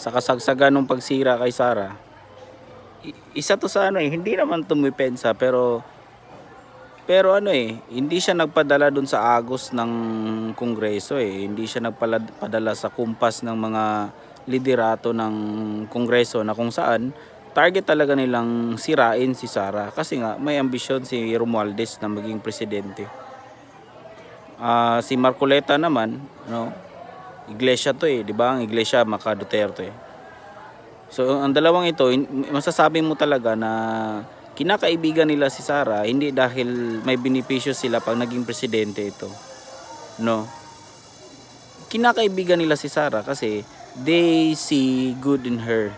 sa kasagsagan ng pagsira kay Sara, isa to sa ano hindi naman tumipensa, pero ano hindi siya nagpadala dun sa agos ng Kongreso hindi siya nagpadala sa kumpas ng mga liderato ng Kongreso na kung saan target talaga nilang sirain si Sara kasi nga may ambisyon si Romualdez na maging presidente. Si Marcoleta naman, iglesia to di ba? Ang iglesia Maka Duterte. So ang dalawang ito, masasabi mo talaga na kinakaibigan nila si Sara hindi dahil may benepisyo sila pag naging presidente ito. Kinakaibigan nila si Sara kasi they see good in her.